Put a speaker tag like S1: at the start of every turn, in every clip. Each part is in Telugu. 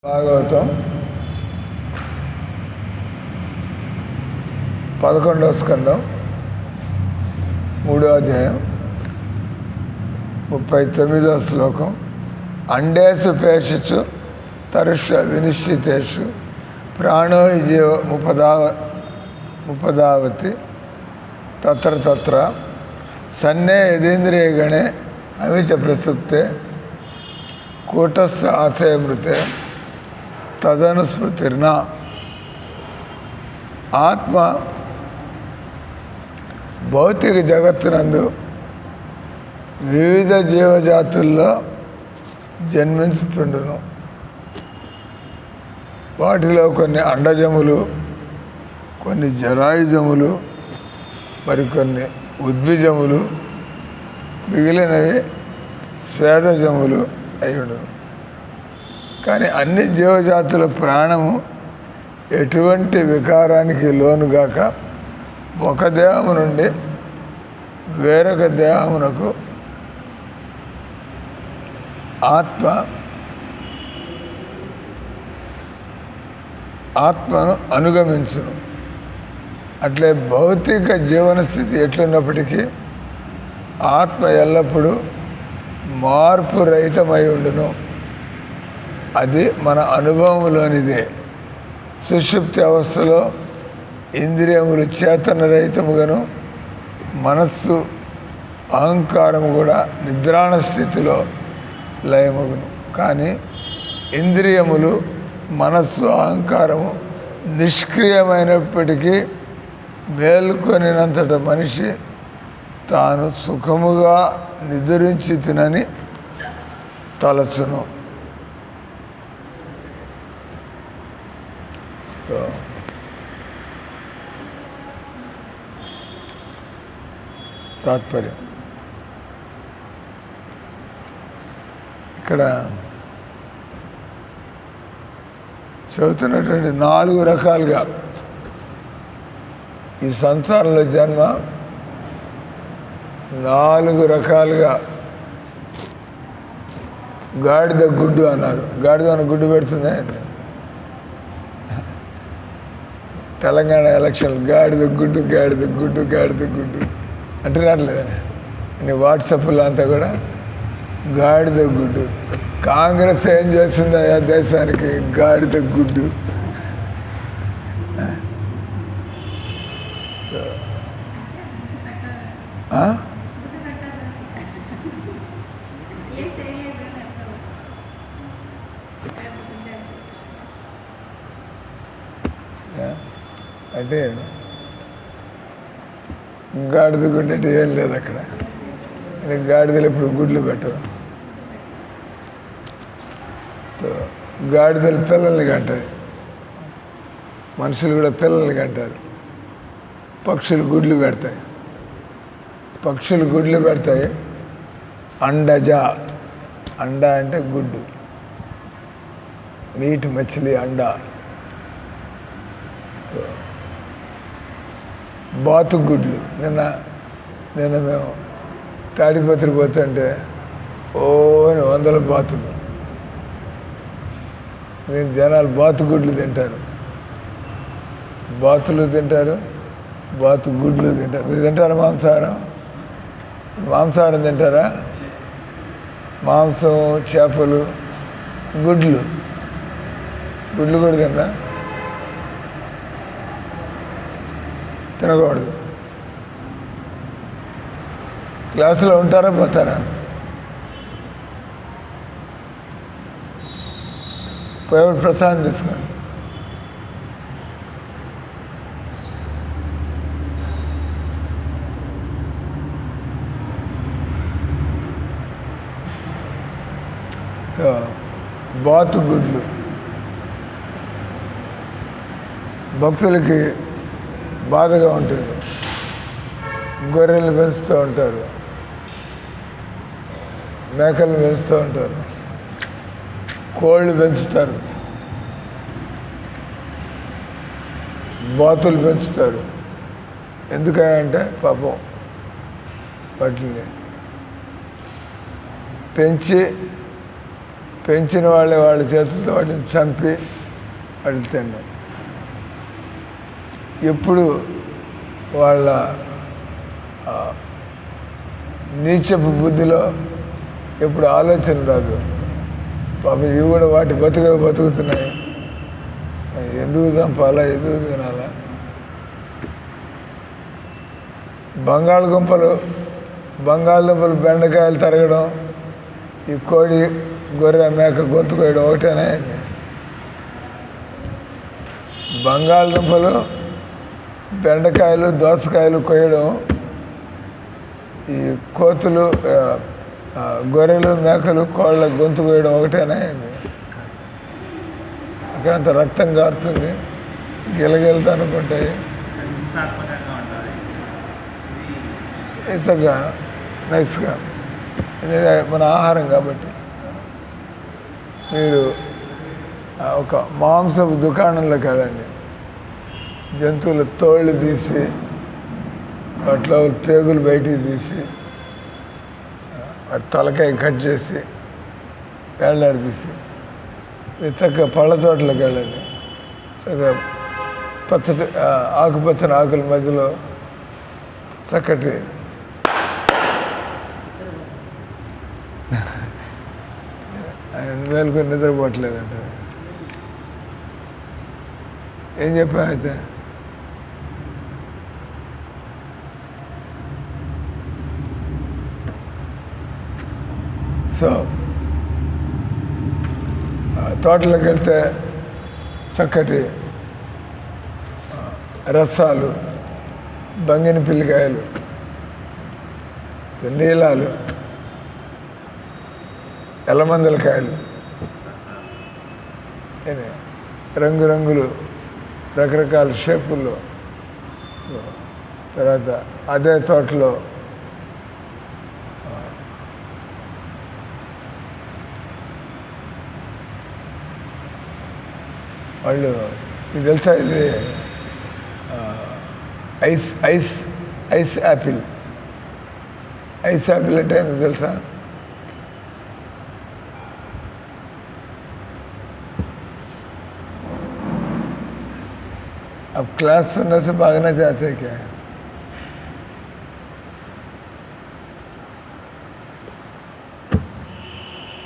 S1: భాగవతం 11వ స్కందం 3వ అధ్యాయం 39వ శ్లోకం. అండేషు పేషిషు తరుష వినిశ్చితేషు ప్రాణో జీవ ముపదావతి తత్ర తత్ర సన్నే యదీంద్రియగణే అమిచ ప్రసుప్తే కూటస్థ ఆశయమృతే తదనుస్మృతిర్న. ఆత్మ భౌతిక జగత్తునందు వివిధ జీవజాతుల్లో జన్మించుతుండును. వాటిలో కొన్ని అండజములు, కొన్ని జరాయుజములు, మరికొన్ని ఉద్భిజములు, మిగిలినవి స్వేదజములు అయ్యుండును. కానీ అన్ని జీవజాతుల ప్రాణము ఎటువంటి వికారానికి లోనుగాక ఒక దేహము నుండి వేరొక దేహమునకు ఆత్మను అనుగమించును. అట్లే భౌతిక జీవన స్థితి ఎట్లున్నప్పటికీ ఆత్మ ఎల్లప్పుడూ మార్పు రహితమై ఉండును. అది మన అనుభవంలోనిదే. సుషుప్తి అవస్థలో ఇంద్రియములు చేతనరహితముగాను, మనస్సు అహంకారము కూడా నిద్రాణ స్థితిలో లయమగును. కానీ ఇంద్రియములు, మనస్సు, అహంకారము నిష్క్రియమైనప్పటికీ మేల్కొనినంతట మనిషి తాను సుఖముగా నిద్రించి తినని తలచును. తాత్పర్యం ఇక్కడ చదువుతున్నటువంటి 4 రకాలుగా ఈ సంసారంలో జన్మ 4 రకాలుగా. గాడిద గుడ్డు అన్నారు. గాడిద మన గుడ్డు పెడుతుందా? తెలంగాణ ఎలక్షన్ గాడిద గుడ్డు గాడిద గుడ్డు గాడిద గుడ్డు అంటున్నారులే. నీ వాట్సాప్లో అంతా కూడా గాడిద గుడ్డు. కాంగ్రెస్ ఏం చేసిందా దేశానికి? గాడిద గుడ్డు. అంటే గాడిద గుడ్డు అంటే ఏం లేదు అక్కడ. గాడిదలు ఇప్పుడు గుడ్లు పెట్టరు. గాడిదలు పిల్లల్ని కంటాయి, మనుషులు కూడా పిల్లల్ని కంటారు. పక్షులు గుడ్లు పెడతాయి. పక్షులు గుడ్లు పెడతాయి. అండజ, అండ అంటే గుడ్డు. మీట్ మచిలీ అండ. బాతుగుడ్లు. నిన్న మేము తాడిపత్రి పోతుంటే ఓని 100 బాతులు. జనాలు బాతుగుడ్లు తింటారు, బాతులు తింటారు, బాతుగుడ్లు తింటారు. మీరు తింటారా మాంసాహారం? మాంసాహారం తింటారా? మాంసం, చేపలు, గుడ్లు కూడా తిన్నా తినకూడదు. క్లాసులో ఉంటారా పోతారా? పోయి ప్రసాదం తీసుకోండి. బాతుగుడ్లు భక్తులకి బాధగా ఉంటుంది. గొర్రెలు పెంచుతూ ఉంటారు, మేకలు పెంచుతూ ఉంటారు, కోళ్ళు పెంచుతారు, బాతులు పెంచుతారు. ఎందుకంటే పాపం వాటిని పెంచిన వాళ్ళే వాళ్ళ చేతులతో వాటిని చంపి వాటిని తినడం. ఎప్పుడు వాళ్ళ నీచపు బుద్ధిలో ఎప్పుడు ఆలోచన రాదు. పాపం ఇవి కూడా వాటి బతుకుతున్నాయి, ఎందుకు చంపాలా, ఎందుకు తినాలా. బంగాళదుంపలు బెండకాయలు తరగడం, ఈ కోడి గొర్రె మేక గొంతు కోయడం ఒకటేనా? బంగాళదుంపలు బెండకాయలు దోసకాయలు కొయ్యడం, ఈ కోతులు గొర్రెలు మేకలు కోళ్ళ గొంతు కోయడం ఒకటేనా? అక్కడంత రక్తం కారుతుంది, గిలగిలతో అనుకుంటాయి. ఇంతగా నైస్గా మన ఆహారం కాబట్టి. మీరు ఒక మాంసపు దుకాణంలోకి వెళ్ళండి, జంతువుల తోళ్ళు తీసి వాటిలో పేగులు బయటికి తీసి వాటి తలకాయ కట్ చేసి వేలాడదీసి చక్కగా పళ్ళ తోటలోకి వెళ్ళండి. చక్కగా పచ్చటి ఆకుపచ్చని ఆకుల మధ్యలో చక్కటి ఆయన మేలుకొని నిద్రపోవట్లేదంట. ఏం చెప్పా అయితే? సో తోటలోకి వెళ్తే చక్కటి రసాలు, బంగిని పిల్లికాయలు, నీలాలు, ఎలమందల కాయలు, రంగురంగులు రకరకాల షేపుల్లో. తర్వాత అదే తోటలో వాళ్ళు, మీకు తెలుసా ఇది ఐస్ యాపిల్. ఐస్ యాపిల్ అంటే ఏంటో తెలుసా? अब क्लास सुनने से भागना चाहते हैं क्या?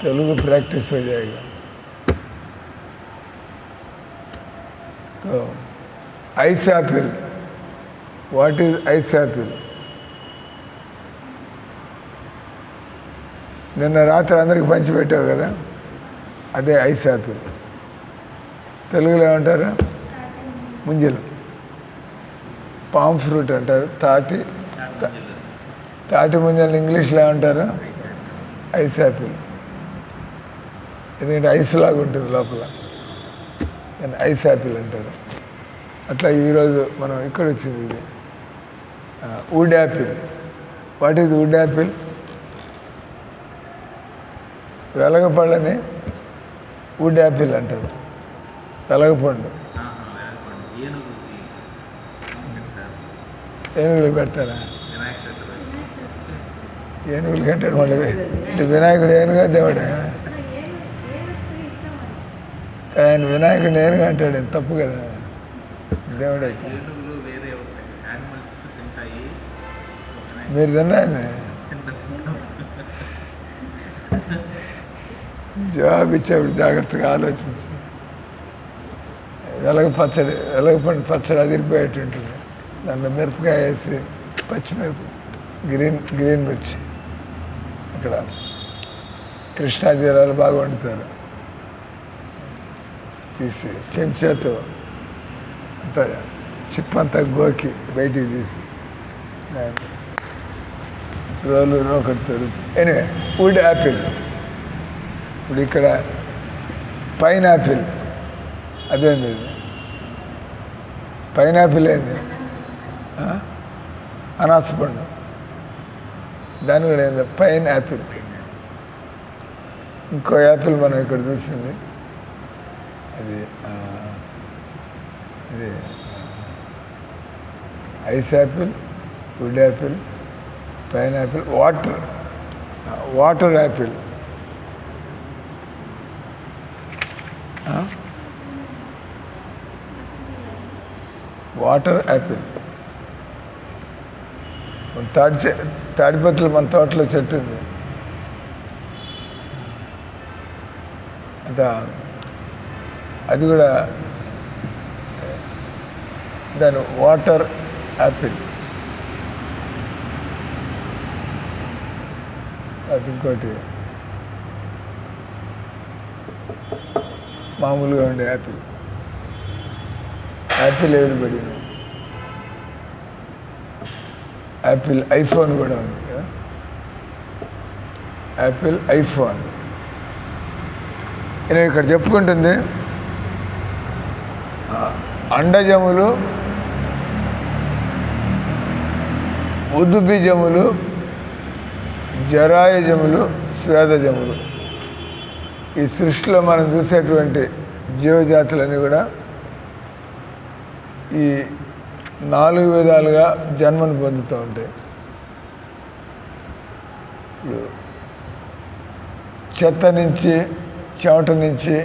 S1: तेलुगु प्रैक्टिस हो जाएगा. तो ice Apple, what is ice Apple? నిన్న రాత్రి అందరికి పంచిపెట్టావు కదా, అదే ఐస్ యాపిల్. తెలుగులో ఏమంటారు? ముంజలు. పామ్ ఫ్రూట్ అంటారు. తాటి ముంజలు ఇంగ్లీష్లో ఏమంటారు? Ice Apple. ఎందుకంటే ఐస్ లాగా ఉంటుంది లోపల, ఐస్ యాపిల్ అంటారు. అట్లా ఈరోజు మనం ఇక్కడ వచ్చింది ఇది wood apple. What is wood apple? వెలగపళ్ళని వుడ్ యాపిల్ అంటారు. వెలగపండు ఏనుగులు పెడతారా? ఏనుగులు కట్టాడు మళ్ళీ. అంటే వినాయకుడు ఏనుగా దేవుడా? ఆయన వినాయకుడు ఏనుగా అంటాడు, తప్పు కదా దేవుడు అయితే. మీరు తిన్నాను జవాబు ఇచ్చేప్పుడు జాగ్రత్తగా ఆలోచించి. వెలగపండు పచ్చడి అదిరిపోయేట్టు ఉంటుంది. దాంట్లో మిరపకాయ వేసి, పచ్చిమిరప, గ్రీన్ మిర్చి. అక్కడ కృష్ణా జిల్లాలో బాగా వండుతారు. తీసి చెంచాతో అంతా చిప్పంతా గోకి బయటికి తీసి రోలు రోకడతారు. Anyway wood apple. ఇప్పుడు ఇక్కడ పైనాపిల్, అదేంది పైనాపిల్ ఏంది? అనాస పండు, దాని కూడా ఏంది? Pine Apple. ఇంకో యాపిల్ మనం ఇక్కడ చూసింది, అది ice apple, wood apple, pine apple, water apple. Water apple. తాడిపత్రులు మన తోటలో చెట్టు ఉంది. అది కూడా దాని వాటర్ యాపిల్. అది ఇంకోటి మామూలుగా ఉండే Apple. Apple everybody. Apple iPhone కూడా ఉంది కదా, యాపిల్ ఐఫోన్. నేను ఇక్కడ చెప్పుకుంటుంది అండజములు, ఉద్బీజములు, జరాయుజములు, స్వేదజములు. ఈ సృష్టిలో మనం చూసేటువంటి జీవజాతులన్నీ కూడా ఈ 4 విధాలుగా జన్మను పొందుతూ ఉంటాయి. చెత్త నుంచి, చెమట నుంచి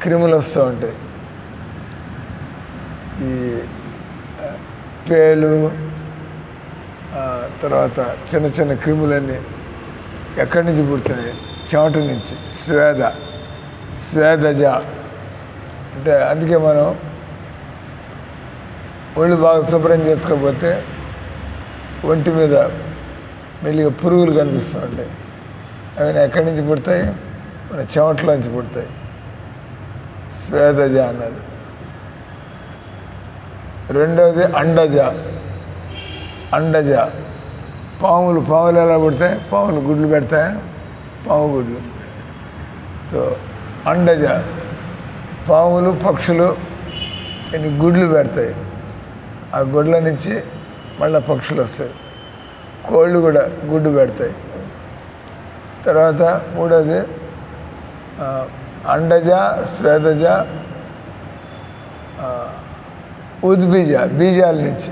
S1: క్రిములు వస్తూ ఉంటాయి. ఈ పేలు, తర్వాత చిన్న చిన్న క్రిములన్నీ ఎక్కడి నుంచి పుడుతున్నాయి? చెమట నుంచి. స్వేదజ అంటే అందుకే మనం ఒళ్ళు బాగా శుభ్రం చేసుకోకపోతే ఒంటి మీద మెల్లిగా పురుగులు కనిపిస్తూ ఉంటాయి. అవి ఎక్కడి నుంచి పుడతాయి? మన చెమటలోంచి పుడతాయి. స్వేదజ అన్నది. రెండవది అండజ. పాములు ఎలా పుడతాయి? పాములు గుడ్లు పెడతాయి, పాము గుడ్లు. సో అండజ, పాములు పక్షులు ఇన్ని గుడ్లు పెడతాయి. ఆ గుడ్ల నుంచి మళ్ళీ పక్షులు వస్తాయి. కోళ్ళు కూడా గుడ్డు పెడతాయి. తర్వాత మూడోది అండజ, స్వేదజ, ఉద్బీజ, బీజాల నుంచి.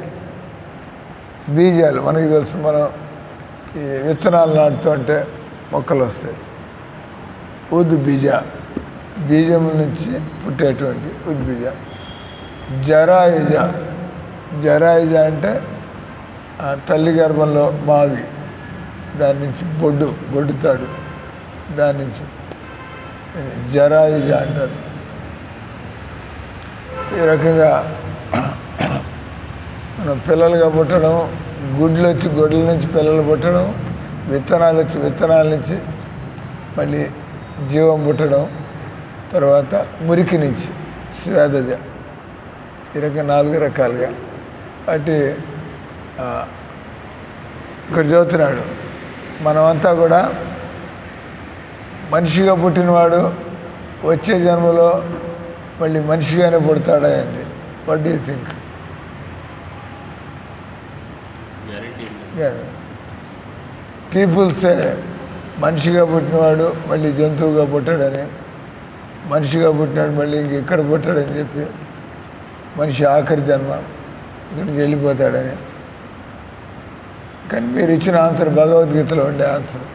S1: బీజాలు మనకి తెలుసు, మనం ఈ విత్తనాలు నాటుతుంటే మొక్కలు వస్తాయి. ఉద్బీజ, బీజముల నుంచి పుట్టేటువంటి ఉద్బీజ. జరాయుజ అంటే తల్లి గర్భంలో మావి, దాని నుంచి బొడ్డుతాడు, దాని నుంచి జరాయుజ అంటారు. ఈ రకంగా మనం పిల్లలుగా పుట్టడం, గుడ్లు వచ్చి గొడ్ల నుంచి పిల్లలు పుట్టడం, విత్తనాలు వచ్చి విత్తనాల నుంచి మళ్ళీ జీవం పుట్టడం, తర్వాత మురికి నుంచి స్వేదజ. ఈ రకంగా 4 రకాలుగా. వాటి ఇక్కడ చదువుతున్నాడు, మనమంతా కూడా మనిషిగా పుట్టినవాడు వచ్చే జన్మలో మళ్ళీ మనిషిగానే పుడతాడా ఏంది? What do you think? పీపుల్సే మనిషిగా పుట్టినవాడు మళ్ళీ జంతువుగా పుట్టాడని, మనిషిగా పుట్టినాడు మళ్ళీ ఇక్కడ పుట్టాడని చెప్పి, మనిషి ఆఖరి జన్మ ఇక్కడికి వెళ్ళిపోతాడని. కానీ మీరు ఇచ్చిన ఆన్సర్ భగవద్గీతలో ఉండే ఆన్సర్.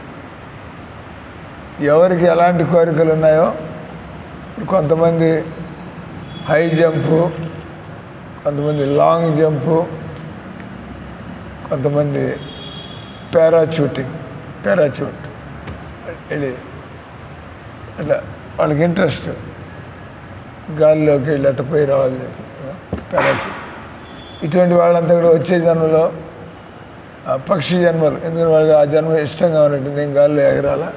S1: ఎవరికి ఎలాంటి కోరికలు ఉన్నాయో, కొంతమంది హై జంపు, కొంతమంది లాంగ్ జంపు, కొంతమంది పారాచూట్ వెళ్ళి అట్లా వాళ్ళకి ఇంట్రెస్ట్, గాలిలోకి వెళ్ళి అట్ట పోయి రావాలి పారాచూట్. ఇటువంటి వాళ్ళంతా కూడా వచ్చే జన్మలో పక్షి జన్మలు, ఎందుకంటే వాళ్ళకి ఆ జన్మ ఇష్టంగా ఉన్నట్టు నేను గాలిలో ఎగరాలా,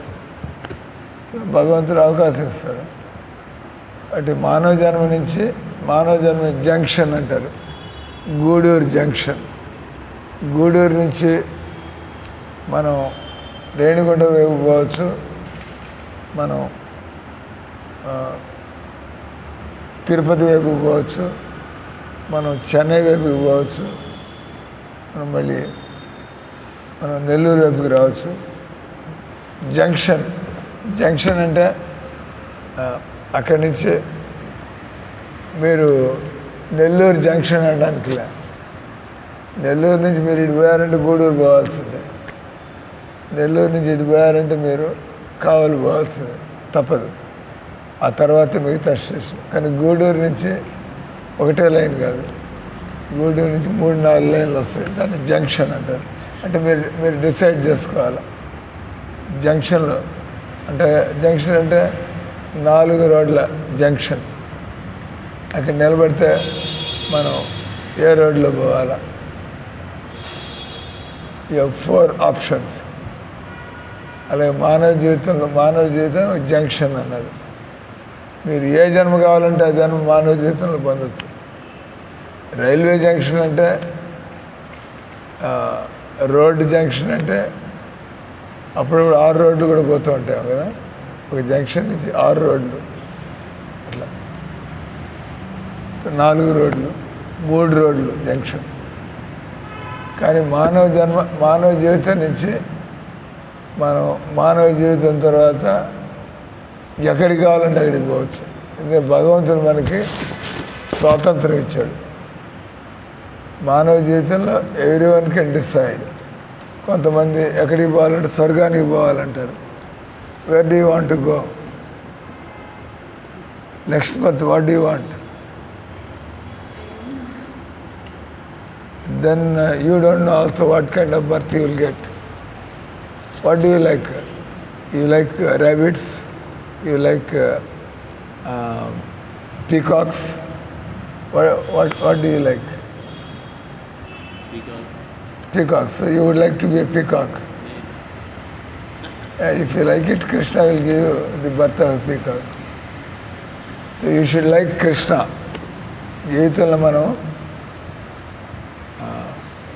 S1: భగవంతుడు అవకాశం ఇస్తాడు. అటు మానవ జన్మ జంక్షన్ అంటారు, గూడూరు జంక్షన్. గూడూరు నుంచి మనం రేణిగుంట వైపు పోవచ్చు, మనం తిరుపతి వైపు పోవచ్చు, మనం చెన్నై వైపుకి పోవచ్చు, మనం మళ్ళీ మనం నెల్లూరు వైపుకి రావచ్చు. జంక్షన్ అంటే అక్కడి నుంచి మీరు నెల్లూరు జంక్షన్ అనడానికి లే. నెల్లూరు నుంచి మీరు ఇటు పోయారంటే గూడూరు పోవాల్సిందే, నెల్లూరు నుంచి ఇటు పోయారంటే మీరు కావలి పోవాల్సిందే, తప్పదు. ఆ తర్వాత మిగతా స్టేషన్. కానీ గూడూరు నుంచి ఒకటే లైన్ కాదు, గూడూరు నుంచి 3-4 లైన్లు వస్తాయి. దాన్ని జంక్షన్ అంటారు. అంటే మీరు డిసైడ్ చేసుకోవాలి జంక్షన్లో. అంటే జంక్షన్ అంటే 4 రోడ్ల జంక్షన్. అక్కడ నిలబడితే మనం ఏ రోడ్లో పోవాలా? You 4 options. అలాగే మానవ జీవితం ఒక జంక్షన్ అన్నది. మీరు ఏ జన్మ కావాలంటే ఆ జన్మ మానవ జీవితంలో పొందొచ్చు. రైల్వే జంక్షన్ అంటే, రోడ్డు జంక్షన్ అంటే అప్పుడప్పుడు 6 రోడ్లు కూడా పోతూ ఉంటాయి కదా. ఒక జంక్షన్ నుంచి 6 రోడ్లు, అట్లా 4 రోడ్లు, 3 రోడ్లు జంక్షన్. కానీ మానవ జీవితం నుంచి మనం మానవ జీవితం తర్వాత ఎక్కడికి కావాలంటే అక్కడికి పోవచ్చు. ఎందుకంటే భగవంతుడు మనకి స్వాతంత్రం ఇచ్చాడు. మానవ జీవితంలో ఎవ్రీవన్ కెన్ డిసైడ్. కొంతమంది ఎక్కడికి పోవాలంటే స్వర్గానికి పోవాలంటారు. Where do you want to go next birth? What do you want? Then you don't know also what kind of birth you will get. What do you like? You like rabbits? You like peacocks? What do you like? Peacocks. So you would like to be a peacock. If you like it, Krishna will give you the birth of a peacock. So you should like Krishna. జీవితంలో మనం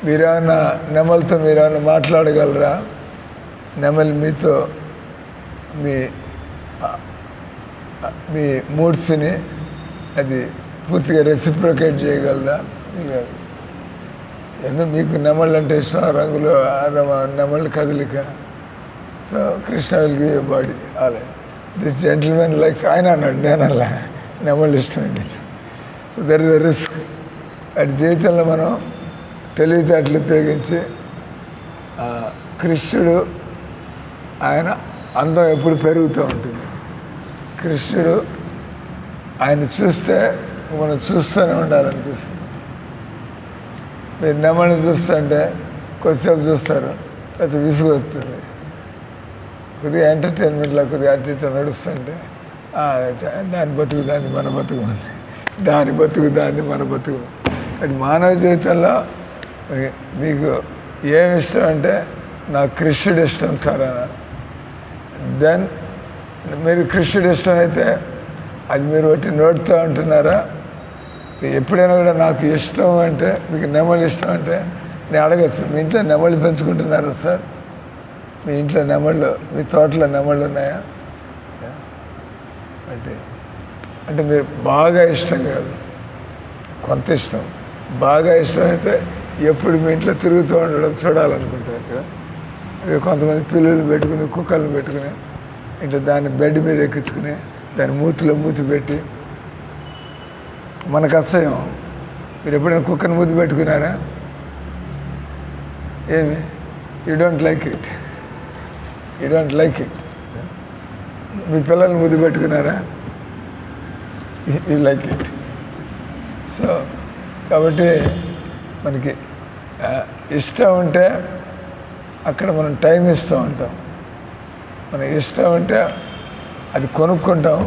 S1: మీరేమన్నా నెమలితో మీరేమన్నా మాట్లాడగలరా? నెమలి మీతో మీ మూడ్స్ని అది పూర్తిగా రెసిప్రొకేట్ చేయగలదా? ఎందుకు మీకు నెమళ్ళు అంటే ఇష్టం, రంగులు నెమళ్ళ కదలిక. So Krishna will give you body. అలా దిస్ జెంటిల్మెన్ లైక్స్, ఆయన అన్నాడు, నేను అలా నెమళ్ళు ఇష్టమైంది. So there is a risk. అటు జీవితంలో మనం తెలివితేటలు ఉపయోగించి కృష్ణుడు ఆయన అందం ఎప్పుడు పెరుగుతూ ఉంటుంది. కృష్ణుడు ఆయన చూస్తే మనం చూస్తూనే ఉండాలనిపిస్తుంది. మీరు నెమళ్ళని చూస్తుంటే కొద్దిసేపు చూస్తారు, లేకపోతే విసుగు వస్తుంది. కొద్దిగా ఎంటర్టైన్మెంట్లో కొద్దిగా అటు ఇటు నడుస్తుంటే దాని బతుకు దాన్ని మన బతుకు, దాని బతుకు దాన్ని మన బతుకు. అటు మానవ జీవితంలో మీకు ఏమి ఇష్టం అంటే నాకు కృష్ణుడు ఇష్టం సార్ అన్నారు. దెన్ మీరు కృష్ణుడు ఇష్టం అయితే అది మీరు ఒకటి నోటితో అంటున్నారా? ఎప్పుడైనా కూడా నాకు ఇష్టం అంటే, మీకు నెమలి ఇష్టం అంటే నేను అడగచ్చు, మీ ఇంట్లో నెమళ్ళు పెంచుకుంటున్నారా సార్? మీ ఇంట్లో నెమళ్ళు, మీ తోటలో నెమళ్ళు ఉన్నాయా? అంటే మీరు బాగా ఇష్టం కాదు, కొంత ఇష్టం. బాగా ఇష్టం అయితే ఎప్పుడు మీ ఇంట్లో తిరుగుతూ ఉండడం చూడాలనుకుంటారు కదా. అదే కొంతమంది పిల్లలు పెట్టుకుని, కుక్కలను పెట్టుకుని ఇంట్లో దాన్ని బెడ్ మీద ఎక్కించుకుని దాని మూతిలో మూతి పెట్టి, మనకు అసహ్యం. మీరు ఎప్పుడైనా కుక్కను మూతి పెట్టుకున్నారా? ఏమి? You don't like it. You don't like it. మీ పిల్లల్ని ముద్దు పెట్టుకున్నారా? You like it. సో కాబట్టి మనకి ఇష్టం ఉంటే అక్కడ మనం టైం ఇస్తూ ఉంటాం. మనకి ఇష్టం ఉంటే అది కొనుక్కుంటాం.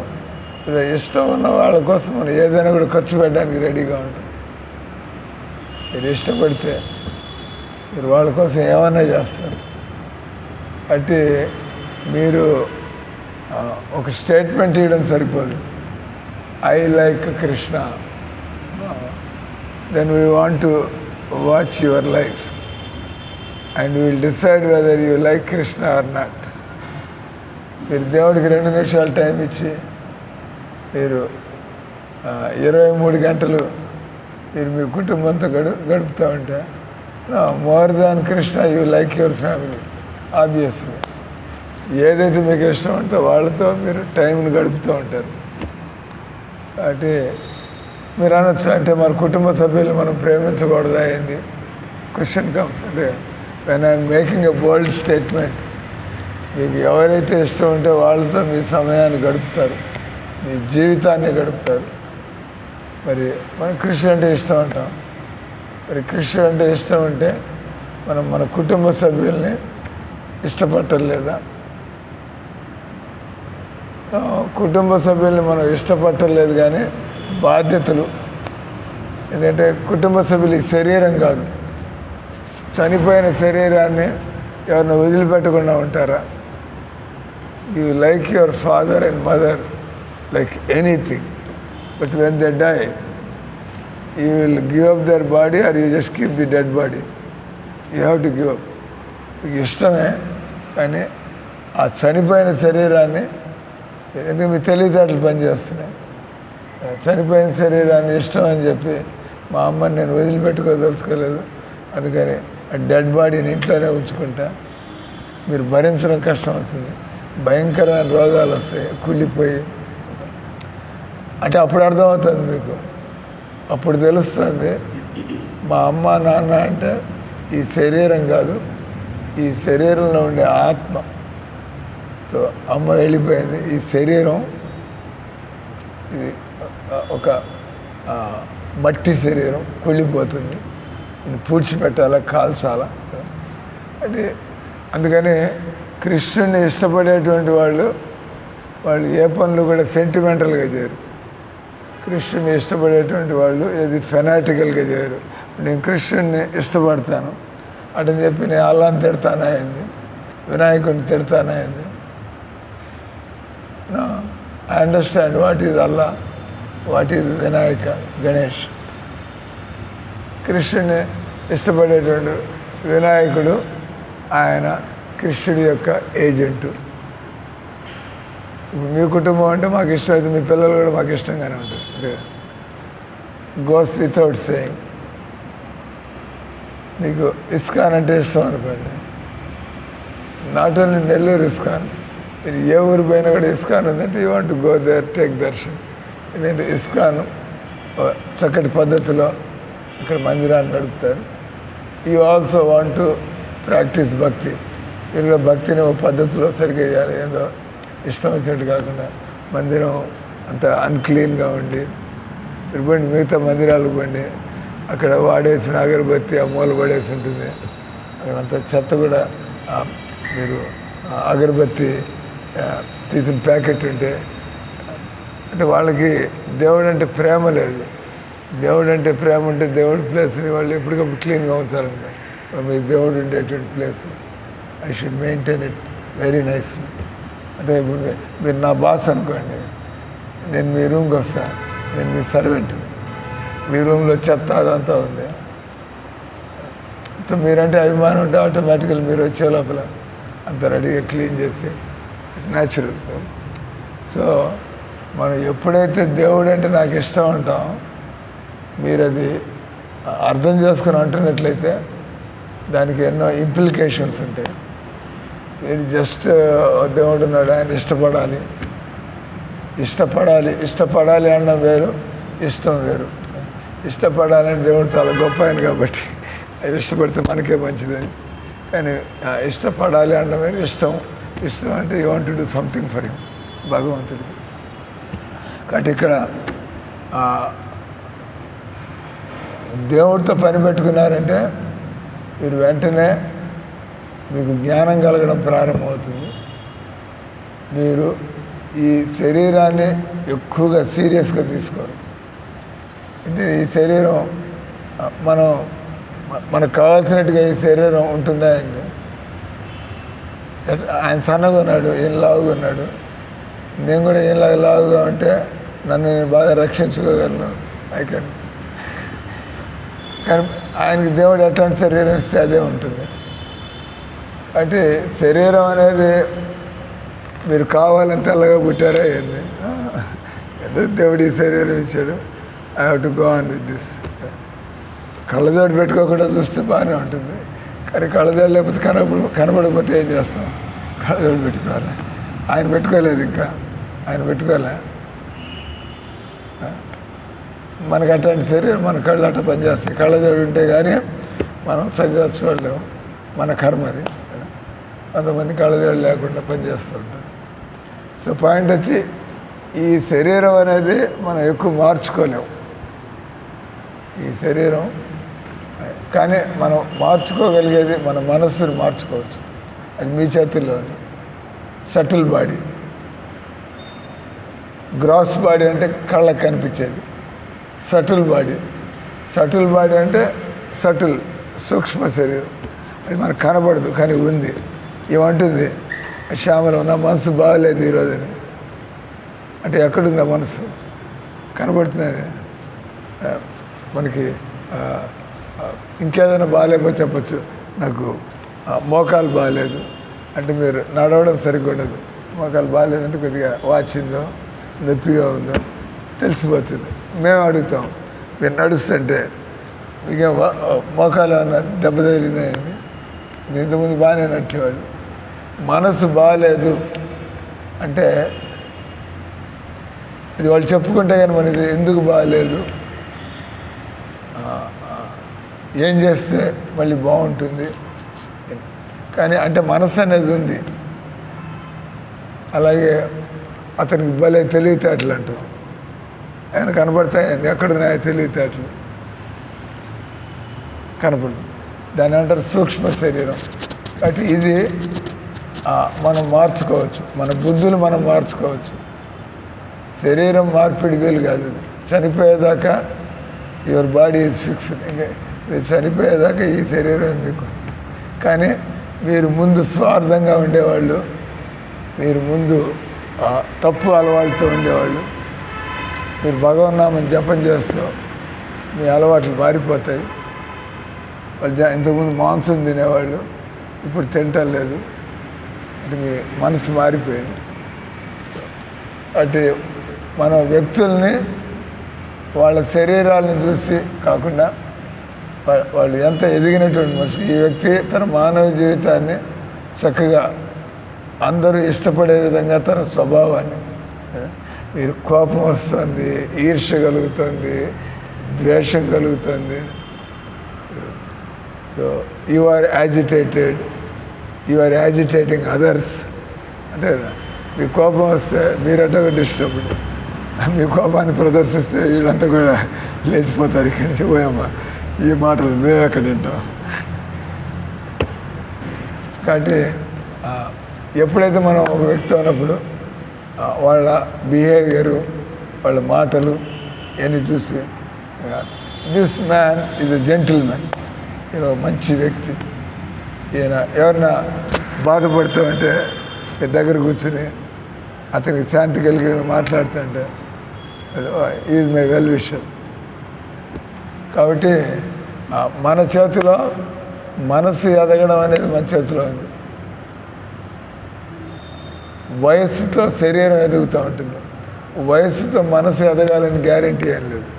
S1: ఇష్టం ఉన్న వాళ్ళ కోసం మనం ఏదైనా కూడా ఖర్చు పెట్టడానికి రెడీగా ఉంటాం. మీరు ఇష్టపడితే మీరు వాళ్ళ కోసం ఏమన్నా చేస్తారు. అంటే మీరు ఒక స్టేట్మెంట్ ఇవ్వడం సరిపోదు. I like Krishna, then we want to watch your life and will decide whether you like Krishna or not. మీరు దేవుడికి 2 నిమిషాలు టైం ఇచ్చి మీరు 23 గంటలు మీరు మీ కుటుంబంతో గడుపుతూ ఉంటే, more than Krishna you like your family. Obviously ఏదైతే మీకు ఇష్టం ఉంటే వాళ్ళతో మీరు టైంని గడుపుతూ ఉంటారు. కాబట్టి మీరు అనొచ్చు, అంటే మన కుటుంబ సభ్యులు మనం ప్రేమించకూడదా ఏంది? Question comes. అంటే when I'm making a bold statement, మీకు ఎవరైతే ఇష్టం ఉంటే వాళ్ళతో మీ సమయాన్ని గడుపుతారు. మీ జీవితాన్ని గడుపుతారు. మరి మనం కృష్ణుడు అంటే ఇష్టం అంటాం. మరి కృష్ణుడు అంటే ఇష్టం ఉంటే మనం మన కుటుంబ సభ్యుల్ని ఇష్టపట్టలేదా? కుటుంబ సభ్యుల్ని మనం ఇష్టపట్టలేదు, కానీ బాధ్యతలు. ఎందుకంటే కుటుంబ సభ్యులు ఈ శరీరం కాదు. చనిపోయిన శరీరాన్ని ఎవరిని వదిలిపెట్టకుండా ఉంటారా? You like your father and mother like anything, but when they die you will give up their body are you just keep the dead body. You have to give up. మీకు ఇష్టమే, కానీ ఆ చనిపోయిన శరీరాన్ని, ఎందుకంటే మీ తెలివితేటలు పనిచేస్తున్నాయి. చనిపోయిన శరీరాన్ని ఇష్టం అని చెప్పి మా అమ్మని నేను వదిలిపెట్టుకోదలుచుకోలేదు, అందుకని ఆ డెడ్ బాడీని ఇంట్లోనే ఉంచుకుంటా. మీరు భరించడం కష్టం అవుతుంది, భయంకరమైన రోగాలు వస్తాయి, కుళ్ళిపోయి. అంటే అప్పుడు అర్థమవుతుంది మీకు, అప్పుడు తెలుస్తుంది మా అమ్మ నాన్న అంటే ఈ శరీరం కాదు, ఈ శరీరంలో ఉండే ఆత్మతో అమ్మ వెళ్ళిపోయింది. ఈ శరీరం ఇది ఒక మట్టి శరీరం, కుళ్ళిపోతుంది, పూడ్చిపెట్టాలా, కాల్చాలా. అంటే అందుకని కృష్ణుని ఇష్టపడేటువంటి వాళ్ళు ఏ పనులు కూడా సెంటిమెంటల్గా చేయరు. కృష్ణుని ఇష్టపడేటువంటి వాళ్ళు ఏది ఫెనాటికల్గా చేయరు. నేను కృష్ణుడిని ఇష్టపడతాను అటని చెప్పి నేను అల్లాని తిడతానయింది, వినాయకుడిని తిడతానయింది. I understand what is Allah, what is Vinayaka, Ganesh. కృష్ణుని ఇష్టపడేటువంటి వినాయకుడు ఆయన కృష్ణుడి యొక్క ఏజెంటు. ఇప్పుడు మీ కుటుంబం అంటే మాకు ఇష్టమైతే మీ పిల్లలు కూడా మాకు ఇష్టంగానే ఉంటుంది. అంటే గోస్ వితౌట్ సేయింగ్. మీకు ఇస్కాన్ అంటే ఇష్టం అనుకోండి, నాట్ ఓన్లీ నెల్లూరు ఇస్కాన్, మీరు ఏ ఊరు పోయినా కూడా ఇస్కాన్ ఉందంటే you want to go there, take darshan. ఎందుకంటే ఇస్కాన్ చక్కటి పద్ధతిలో ఇక్కడ మందిరాన్ని నడుపుతారు. You also want to practise bhakti. మీరు కూడా భక్తిని ఒక పద్ధతిలో సరిగ్గా చేయాలి. ఏదో ఇష్టం వచ్చినట్టు కాకుండా మందిరం అంత అన్క్లీన్గా ఉండి, మీరు పోండి మిగతా మందిరాలకు పోండి, అక్కడ వాడేసిన అగరబత్తి ఆ మూల పడేసి ఉంటుంది, అక్కడంతా చెత్త కూడా. మీరు అగరబత్తి తీసిన ప్యాకెట్ ఉంటే, అంటే వాళ్ళకి దేవుడు అంటే ప్రేమ లేదు. దేవుడు అంటే ప్రేమ ఉంటే దేవుడి ప్లేస్ని వాళ్ళు ఎప్పటికప్పుడు క్లీన్గా ఉంచాలన్నమాట. మీ దేవుడు ఉండేటువంటి place I should maintain it very nice. అంటే ఇప్పుడు మీరు నా బాస్ అనుకోండి, నేను మీ రూమ్కి వస్తాను, నేను మీ సర్వెంట్, మీ రూమ్లో చెత్త అదంతా ఉంది, మీరంటే అభిమానం ఉంటే ఆటోమేటికల్ మీరు వచ్చే లోపల అంత రెడీగా క్లీన్ చేసి న్యాచురల్. సో మనం ఎప్పుడైతే దేవుడు అంటే నాకు ఇష్టం అంటాం, మీరు అది అర్థం చేసుకుని అంటున్నట్లయితే దానికి ఎన్నో ఇంప్లికేషన్స్ ఉంటాయి. మీరు జస్ట్ దేవుడు ఉన్నాడు, ఆయన ఇష్టపడాలి అన్న వేరు, ఇష్టం వేరు. ఇష్టపడాలని దేవుడు చాలా గొప్ప ఆయన కాబట్టి అది ఇష్టపడితే మనకే మంచిదని. కానీ ఇష్టపడాలి అన్న వేరు, ఇష్టం అంటే you want to do something for him, భగవంతుడికి. కాబట్టి ఇక్కడ దేవుడితో పని పెట్టుకున్నారంటే మీరు వెంటనే మీకు జ్ఞానం కలగడం ప్రారంభమవుతుంది. మీరు ఈ శరీరాన్ని ఎక్కువగా సీరియస్గా తీసుకోరు. అంటే ఈ శరీరం మనకు కావాల్సినట్టుగా ఈ శరీరం ఉంటుందా అండి? ఆయన సన్నగా ఉన్నాడు, ఈయన లావుగా ఉన్నాడు, నేను కూడా ఈయన లావుగా ఉంటే నన్ను నేను బాగా రక్షించుకోగలను. కానీ ఆయనకి దేవుడు ఎట్లాంటి శరీరం ఇస్తే అదే ఉంటుంది. అంటే శరీరం అనేది మీరు కావాలని తెల్లగా పుట్టారా ఏంది? ఏదో దేవుడు ఈ శరీరం ఇచ్చాడు, I have to go on with this. కళ్ళజోడు పెట్టుకోకుండా చూస్తే బాగానే ఉంటుంది, కానీ కళ్ళజోడు లేకపోతే కనబడకపోతే ఏం చేస్తాం? కళ్ళజోడు పెట్టుకోవాలి. ఆయన పెట్టుకోలేదు, ఇంకా ఆయన పెట్టుకోలే. మనకు అట్లాంటి శరీరం, మన కళ్ళు అట్లా పనిచేస్తాయి. కళ్ళజోడు ఉంటే కానీ మనం చక్కగా చూడలేము, మన కర్మది. కొంతమంది కళ్ళజోడు లేకుండా పనిచేస్తూ ఉంటారు. సో పాయింట్ వచ్చి ఈ శరీరం అనేది మనం ఎక్కువ మార్చుకోలేము. ఈ శరీరం కానీ మనం మార్చుకోగలిగేది మన మనస్సును మార్చుకోవచ్చు. అది మీ చేతుల్లో ఉంది. సటిల్ బాడీ, గ్రాస్ బాడీ అంటే కళ్ళకు కనిపించేది. సటిల్ బాడీ అంటే సూక్ష్మ శరీరం. అది మనకు కనబడదు కానీ ఉంది. ఏమంటుంది, శ్యామలం నా మనసు బాగలేదు ఈరోజని అంటే ఎక్కడుంది ఆ మనసు? కనబడుతుంది. మనకి ఇంకేదైనా బాగాలేకపోతే చెప్పచ్చు, నాకు మోకాలు బాగాలేదు అంటే మీరు నడవడం సరిగ్గా ఉండదు. మోకాలు బాగాలేదంటే కొద్దిగా వాచిందో నొప్పిగా ఉందో తెలిసిపోతుంది. మేము అడుగుతాం, మీరు నడుస్తుంటే ఇక మోకాలు ఏమన్నా దెబ్బ తగిలిందని. ఇంతకుముందు బాగానే నడిచేవాళ్ళు. మనసు బాగాలేదు అంటే ఇది వాళ్ళు చెప్పుకుంటే కానీ మనది ఎందుకు బాగాలేదు, ఏం చేస్తే మళ్ళీ బాగుంటుంది కానీ అంటే మనసు అనేది ఉంది. అలాగే అతనికి భలే తెలివితేటలు అంటూ ఆయన కనబడతాయి. ఎక్కడున్నాయో తెలివితేటలు కనపడదు. దాన్ని అంటారు సూక్ష్మ శరీరం. కాబట్టి ఇది మనం మార్చుకోవచ్చు, మన బుద్ధులు మనం మార్చుకోవచ్చు. శరీరం మార్పిడి వీలు కాదు. చనిపోయేదాకా యువర్ బాడీ ఈజ్ ఫిక్స్డ్. ఇంకా మీరు చనిపోయేదాకా ఈ శరీరం మీకు. కానీ మీరు ముందు స్వార్థంగా ఉండేవాళ్ళు, మీరు ముందు తప్పు అలవాటుతో ఉండేవాళ్ళు. మీరు భగవన్నామని జపం చేస్తూ మీ అలవాట్లు మారిపోతాయి. వాళ్ళు ఇంతకుముందు మాంసం తినేవాళ్ళు, ఇప్పుడు తినటం లేదు అంటే మీ మనసు మారిపోయింది. అంటే మనం వ్యక్తుల్ని వాళ్ళ శరీరాలను చూసి కాకుండా వాళ్ళు ఎంత ఎదిగినటువంటి మనుషులు. ఈ వ్యక్తి తన మానవ జీవితాన్ని చక్కగా అందరూ ఇష్టపడే విధంగా తన స్వభావాన్ని, మీరు కోపం వస్తుంది, ఈర్ష్య కలుగుతుంది, ద్వేషం కలుగుతుంది. So you are agitating others అంటే మీ కోపం వస్తే మీరంతా డిస్టర్బ్డ్. మీ కోపాన్ని ప్రదర్శిస్తే వీళ్ళంతా కూడా లేచిపోతారు. ఇక్కడి నుంచి పోయమ్మ ఈ మాటలు మేము ఎక్కడ వింటాం. కాబట్టి ఎప్పుడైతే మనం ఒక వ్యక్తి ఉన్నప్పుడు వాళ్ళ బిహేవియరు, వాళ్ళ మాటలు ఇవన్నీ చూసి this man is a gentlemen, ఈయన మంచి వ్యక్తి. ఈయన ఎవరైనా బాధపడుతూ మీ దగ్గర కూర్చుని అతనికి శాంతి కలిగి మాట్లాడుతుంటే ఈజ్ మై వెల్ విషర్. కాబట్టి మన చేతిలో మనసు ఎదగడం అనేది మన చేతిలో ఉంది. వయస్సుతో శరీరం ఎదుగుతూ ఉంటుంది, వయస్సుతో మనసు ఎదగాలని గ్యారంటీ ఏం లేదు.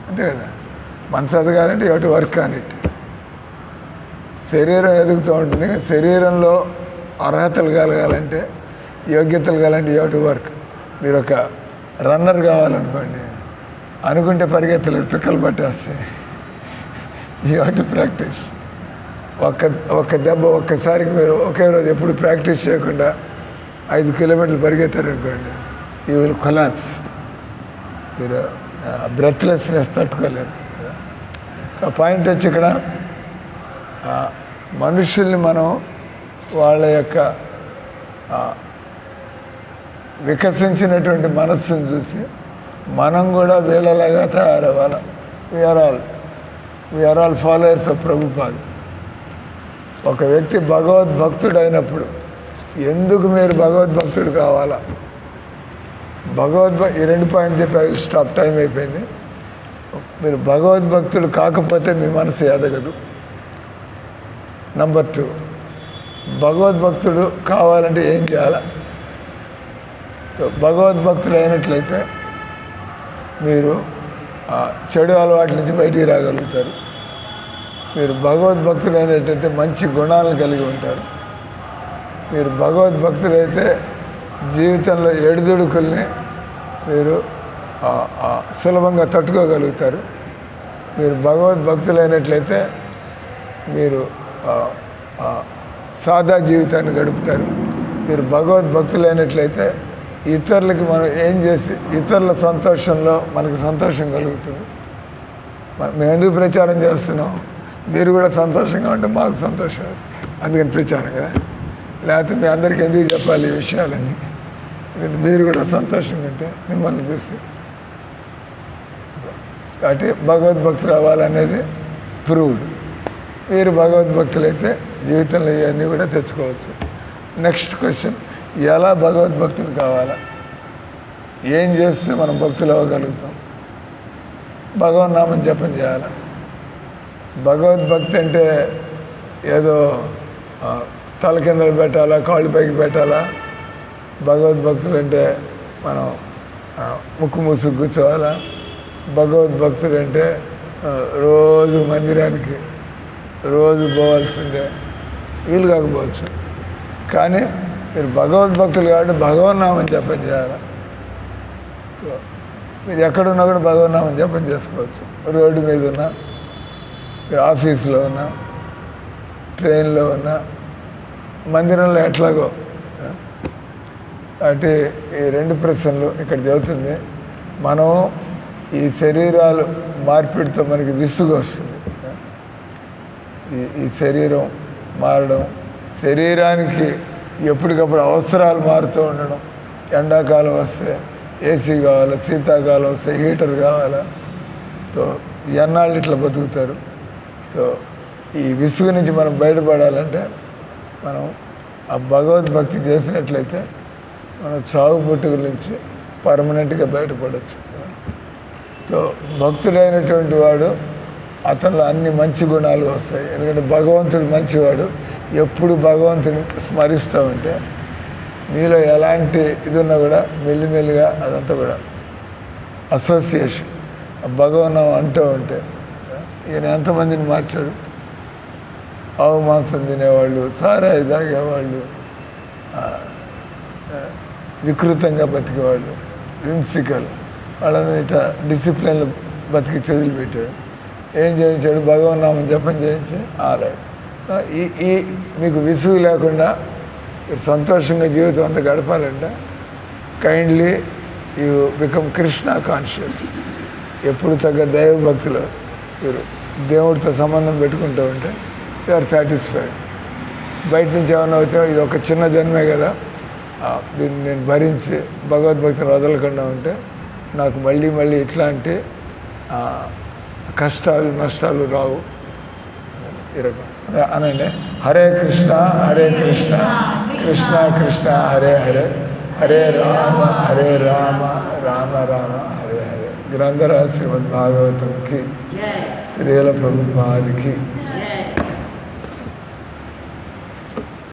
S1: అంతే కదా, మనసు ఎదగాలంటే you have to work on it. శరీరం ఎదుగుతూ ఉంటుంది, శరీరంలో అర్హతలు కలగాలంటే, యోగ్యతలు కావాలంటే యూ హావ్ టు వర్క్. మీరు ఒక రన్నర్ కావాలనుకోండి, అనుకుంటే పరిగెత్తలేడు, పిక్కలు పట్టేస్తాయి. You have to practice. ఒక్క దెబ్బ ఒక్కసారికి మీరు ఒకే రోజు ఎప్పుడు ప్రాక్టీస్ చేయకుండా 5 కిలోమీటర్లు పరిగెత్తారనుకోండి, యూ విల్ కొలాప్స్. మీరు బ్రెత్లెస్నెస్ తట్టుకోలేరు. పాయింట్ వచ్చి ఇక్కడ మనుషుల్ని మనం వాళ్ళ యొక్క వికసించినటువంటి మనస్సును చూసి మనం కూడా వీళ్ళలాగా తయారవ్వాలి. We are all followers of Prabhupad. ఒక వ్యక్తి భగవద్భక్తుడు అయినప్పుడు ఎందుకు మీరు భగవద్భక్తుడు కావాలా? ఈ 2 పాయింట్ చెప్పి స్టాప్, టైం అయిపోయింది. మీరు భగవద్భక్తుడు కాకపోతే మీ మనసు ఎదగదు. నంబర్ 2, భగవద్భక్తుడు కావాలంటే ఏం చేయాలా? భగవద్భక్తులు అయినట్లయితే మీరు చెడు అలవాట్ల నుంచి బయటికి రాగలుగుతారు. మీరు భగవద్భక్తులు అయినట్లయితే మంచి గుణాలను కలిగి ఉంటారు. మీరు భగవద్భక్తులైతే జీవితంలో ఎడుదుడుకుల్ని మీరు సులభంగా తట్టుకోగలుగుతారు. మీరు భగవద్భక్తులైనట్లయితే మీరు సాదా జీవితాన్ని గడుపుతారు. మీరు భగవద్భక్తులైనట్లయితే ఇతరులకి మనం ఏం చేసి ఇతరుల సంతోషంలో మనకు సంతోషం కలుగుతుంది. మేము ఎందుకు ప్రచారం చేస్తున్నాం? మీరు కూడా సంతోషంగా ఉంటే మాకు సంతోషం, అందుకని ప్రచారం కదా. లేకపోతే మీ అందరికీ ఎందుకు చెప్పాలి ఈ విషయాలన్నీ? మీరు కూడా సంతోషంగా ఉంటే మిమ్మల్ని చూస్తే. కాబట్టి భగవద్భక్తులు అవ్వాలనేది ప్రూవ్డ్. మీరు భగవద్భక్తులు అయితే జీవితంలో ఇవన్నీ కూడా తెచ్చుకోవచ్చు. నెక్స్ట్ క్వశ్చన్, ఎలా భగవద్భక్తులు కావాలా? ఏం చేస్తే మనం భక్తులు అవ్వగలుగుతాం? భగవన్నామం జపం చేయాలి. భగవద్భక్తి అంటే ఏదో తల కిందలు పెట్టాలా, కాళ్ళు పైకి పెట్టాలా? భగవద్భక్తులు అంటే మనం ముక్కు మూసుకు కూర్చోవాలా? భగవద్భక్తులు అంటే రోజు మందిరానికి రోజు పోవాల్సిందే? వీలు కాకపోవచ్చు. కానీ మీరు భగవద్భక్తులు కాబట్టి భగవన్నామం జపం చేయాలి. సో మీరు ఎక్కడున్నా కూడా భగవన్నామం జపం చేసుకోవచ్చు. రోడ్డు మీద ఉన్నా, మీరు ఆఫీస్లో ఉన్నా, ట్రైన్లో ఉన్నా, మందిరంలో ఎట్లాగో. అంటే ఈ 2 ప్రశ్నలు ఇక్కడ చెబుతుంది. మనం ఈ శరీరాలు మార్పిడితో మనకి విసుగు వస్తుంది. ఈ శరీరం మారడం, శరీరానికి ఎప్పటికప్పుడు అవసరాలు మారుతూ ఉండడం. ఎండాకాలం వస్తే ఏసీ కావాలా, శీతాకాలం వస్తే హీటర్ కావాలా. తో ఎన్నాళ్ళు ఇట్లా బతుకుతారు. తో ఈ విసుగు నుంచి మనం బయటపడాలంటే మనం ఆ భగవద్భక్తి చేసినట్లయితే మనం చావు పుట్టుకల నుంచి పర్మనెంట్గా బయటపడవచ్చు. తో భక్తుడైనటువంటి వాడు అతనిలో అన్ని మంచి గుణాలు వస్తాయి. ఎందుకంటే భగవంతుడు మంచివాడు. ఎప్పుడు భగవంతుని స్మరిస్తూ ఉంటే మీలో ఎలాంటి ఇది ఉన్నా కూడా మెల్లిమెల్లిగా అదంతా కూడా అసోసియేషన్ భగవన్నామం అంటూ ఉంటే ఈయన ఎంతమందిని మార్చాడు. ఆవు మాంసం తినేవాళ్ళు, సారాయి తాగేవాళ్ళు, వికృతంగా బతికేవాళ్ళు, హింసికలు, వాళ్ళని ఇట్లా డిసిప్లిన్లో బతికి వదిలిపెట్టాడు. ఏం చేయించాడు? భగవన్నామం జపం చేయించి ఆలాడు. ఈ మీకు విసుగు లేకుండా సంతోషంగా జీవితం అంతా గడపాలంటే kindly you become Krishna conscious. ఎప్పుడు తగ్గ దైవభక్తులు మీరు దేవుడితో సంబంధం పెట్టుకుంటూ ఉంటే యు ఆర్ సాటిస్ఫైడ్. బయట నుంచి ఏమన్నా వచ్చా, ఇది ఒక చిన్న జన్మే కదా, దీన్ని నేను భరించి భగవద్భక్తిని వదలకుండా ఉంటే నాకు మళ్ళీ మళ్ళీ ఇట్లాంటి కష్టాలు నష్టాలు రావు. ఈ రకం అనండి. హరే కృష్ణ హరే కృష్ణ కృష్ణ కృష్ణ హరే హరే, హరే రామ రామ రామ హరే హరే. గ్రంథరాజ్ శ్రీమద్ భాగవతంకి శ్రీల ప్రభుపాదికి